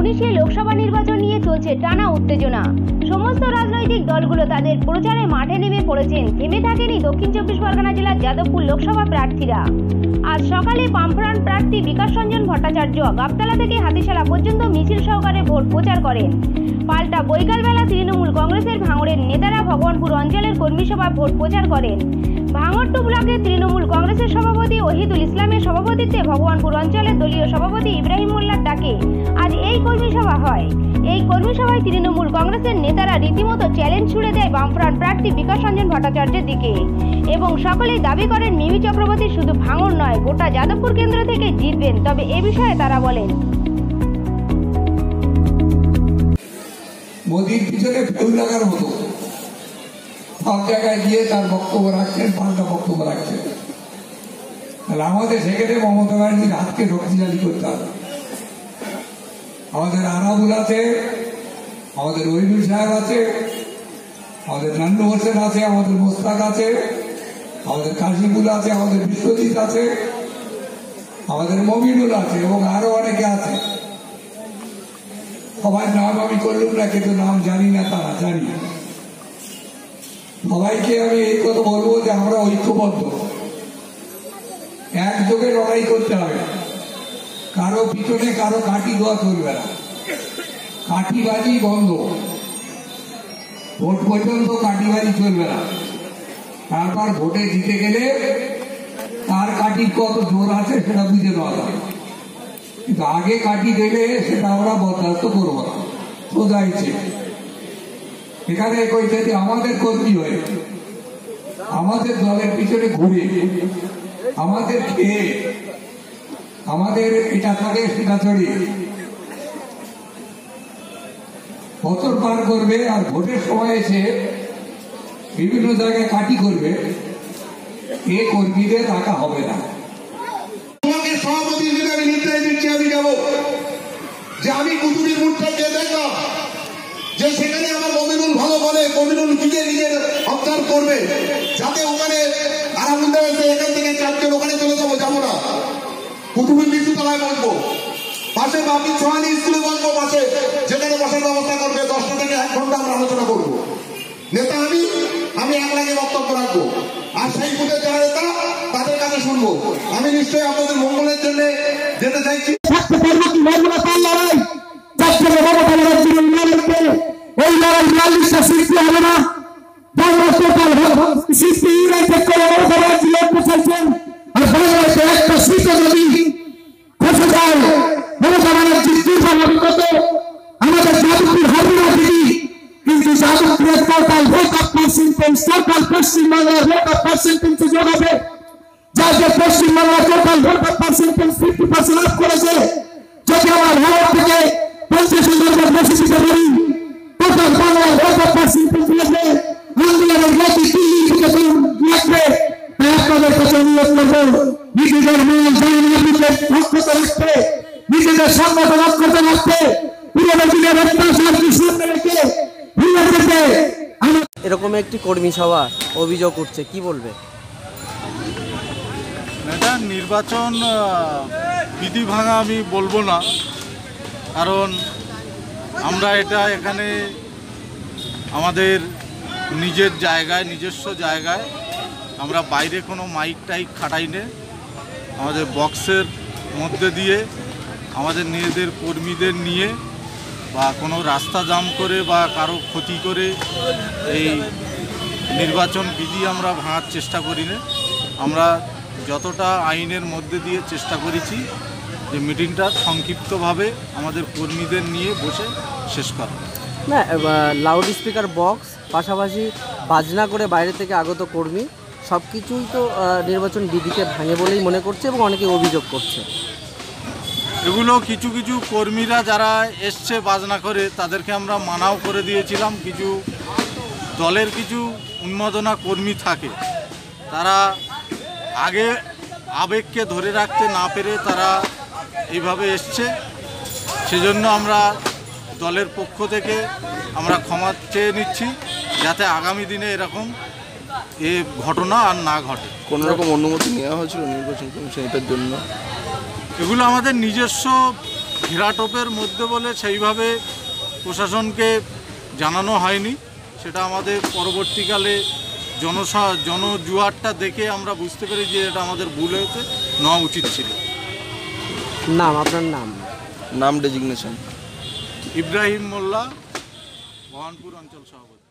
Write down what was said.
মিশিয়ে লোকসভা নির্বাচন নিয়ে চলছে টানা উত্তেজনা। সমস্ত রাজনৈতিক দলগুলো তাদের প্রচারে মাঠে নেমে পড়েছেন। থেমে থাকেনি দক্ষিণ 24 পরগনা জেলার যাদবপুর লোকসভা প্রার্থীরা। আজ সকালে বামফ্রন্ট প্রার্থী বিকাশ রঞ্জন ভট্টাচার্য গাবতলা থেকে হাতিশালা পর্যন্ত মিছিল সহকারে ভোট প্রচার করেন। পাল্টা বৈকালবেলা তৃণমূল কংগ্রেসের ভাঙড়ের নেতারা ভগবানপুর অঞ্চলের কর্মী সভায় ভোট প্রচার করেন। ভাঙড় 2 ব্লকের তৃণমূল কংগ্রেসের সভাপতি ওহিদুল ইসলামের সভাপতিত্বে ভগবানপুর অঞ্চলের দলীয় সভাপতি ইব্রাহিম মোল্লার ডাকে আজ এই কর্মী সভা হয়। এই কর্মী সভায় তৃণমূল কংগ্রেসের নেতারা রীতিমতো চ্যালেঞ্জ ছুড়ে দেয় বামফ্রন্ট প্রার্থী বিকাশ রঞ্জন ভট্টাচার্যের দিকে এবং সকলেই দাবি করেন মিমি চক্রবর্তী শুধু ভাঙড় নয় গোটা যাদবপুর কেন্দ্র থেকে জিতবেন। তবে এ বিষয়ে তারা বলেন, মোদির পিছনে ফেউ লাগার মতো সব জায়গায় গিয়ে তার বক্তব্য রাখছেন, পাল্টা বক্তব্য রাখছেন। তাহলে আমাদের সেখানে মমতা ব্যানার্জির হাতকে শক্তিশালী করতে হবে। আমাদের আনাবুল আছে, আমাদের ওহিদুল সাহেব আছে, আমাদের নান্নু হোসেন আছে, আমাদের মোস্তাক আছে, আমাদের কাশিমুল আছে, আমাদের বিশ্বজিৎ আছে, আমাদের মমিনুল আছে এবং আরো অনেকে আছে। সবার নাম আমি করলাম না, কিন্তু নাম জানি না, তারা জানি। সবাইকে আমি এই কথা বলবো যে আমরা ঐক্যবদ্ধ, একযোগে লড়াই করতে হবে। কারো পিছনে কারো কাঠি দেওয়া চলবে না, কাঠিবাজি বন্ধ। ভোট পর্যন্ত কাঠিবাজি চলবে না। তারপর ভোটে জিতে গেলে তার কাঠির কত জোর আছে সেটা বুঝে নেওয়া যাবে, কিন্তু আগে কাটি দিলে সেটা আমরা বরদাস্ত করবো না। সোজা ইচ্ছে এখানে কইতে আমাদের কর্মী হয়ে আমাদের দলের পিছনে ঘুরে আমাদের খেয়ে আমাদের এটা থাকে সেটা চড়িয়ে বছর পার করবে আর ভোটের সময় এসে বিভিন্ন জায়গায় কাটি করবে, এ কর্মীদের রাখা হবে না। সভাপতি হিসেবে আমি নির্দেশ দিচ্ছি, আমি যাব যে আমি কুতুবির মুঠটাকে দেখলাম যে সেখানে আমার মমিনুল ভালো বলে, মমিনুল নিজের অবজার্ভ করবে, যাতে ওখানে আরামুদ্দা হয়েছে এখান থেকে 4 জন ওখানে চলে যাবো, যাবো না। কুতুবির বিদ্যুতলায় বসবো, পাশে বাপি সোহানি স্কুলে বসবো, পাশে যেখানে বসার ব্যবস্থা করবে 10টা থেকে 1 ঘন্টা আমরা আলোচনা করবো। নেতা আমি একলাগে বক্তব্য রাখবো, আর সেই বুথের যারা নেতা তাদের কাছে শুনবো। আমি নিশ্চয়ই আপনাদের মঙ্গলের জন্য যেতে চাইছি। ওই লড়াই 42টা সৃষ্টি হবে না। একটা সিটও যদি খসে যায় মমতা ব্যানার্জির দুর্ভাগ্যত আমাদের যাদবপুর হবে না দিদি, কিন্তু যাদবপুরের total vote of percentage total পশ্চিমবাংলার ভোট অফ পার্সেন্টেজ যোগ হবে। যাতে পশ্চিমবাংলার total vote of percentage 50% up করেছে। যদি আমার ভারত থেকে 50,000 বেশি দিতে পারি, টোটাল বাংলার ভোট অফ পার্সেন্টেজ লাগবে, আন্দোলনের গতি দিল্লি থেকে লাগবে। তাই আপনাদের কাছে অনুরোধ করবো নিজেদের মূল জনগণের অক্ষত রাখতে, নিজেদের সংগঠন অক্ষত রাখতে, পুরোনো দিনের অত্যাচার সামনে রেখে এরকম একটি কর্মী সভা অভিযোগ উঠছে, কি বলবে? এটা নির্বাচন বিধি ভাঙা আমি বলবো না, কারণ আমরা এটা এখানে আমাদের নিজের জায়গায় নিজস্ব জায়গায় আমরা বাইরে কোনো মাইক টাইক খাটাই নে, আমাদের বক্সের মধ্যে দিয়ে আমাদের নিজেদের কর্মীদের নিয়ে বা কোনো রাস্তা জাম করে বা কারো ক্ষতি করে এই নির্বাচন বিধি আমরা ভাঙার চেষ্টা করি না। আমরা যতটা আইনের মধ্যে দিয়ে চেষ্টা করেছি যে মিটিংটা সংক্ষিপ্তভাবে আমাদের কর্মীদের নিয়ে বসে শেষ করা। না, লাউড স্পিকার বক্স পাশাপাশি বাজনা করে বাইরে থেকে আগত কর্মী সব কিছুই তো নির্বাচন বিধিকে ভাঙে বলেই মনে করছে এবং অনেকে অভিযোগ করছে। এগুলো কিছু কিছু কর্মীরা যারা এসছে বাজনা করে তাদেরকে আমরা মানাও করে দিয়েছিলাম। কিছু দলের কিছু উন্মাদনা কর্মী থাকে, তারা আগে আবেগকে ধরে রাখতে না পেরে তারা এইভাবে এসছে। সেজন্য আমরা দলের পক্ষ থেকে আমরা ক্ষমা চেয়ে নিচ্ছি, যাতে আগামী দিনে এরকম এ ঘটনা আর না ঘটে। কোনো রকম অনুমতি নেওয়া হয়েছিল নির্বাচন কমিশন এটার জন্য? এগুলো আমাদের নিজস্ব ঘেরাটোপের মধ্যে বলে সেইভাবে প্রশাসনকে জানানো হয়নি। সেটা আমাদের পরবর্তীকালে জনজুয়ারটা দেখে আমরা বুঝতে পারি যে এটা আমাদের ভুল হয়েছে, নেওয়া উচিত ছিল। নাম, আপনার নাম? নাম ডেজিগনেশন ইব্রাহিম মোল্লা, ভবানপুর অঞ্চল সভাপতি।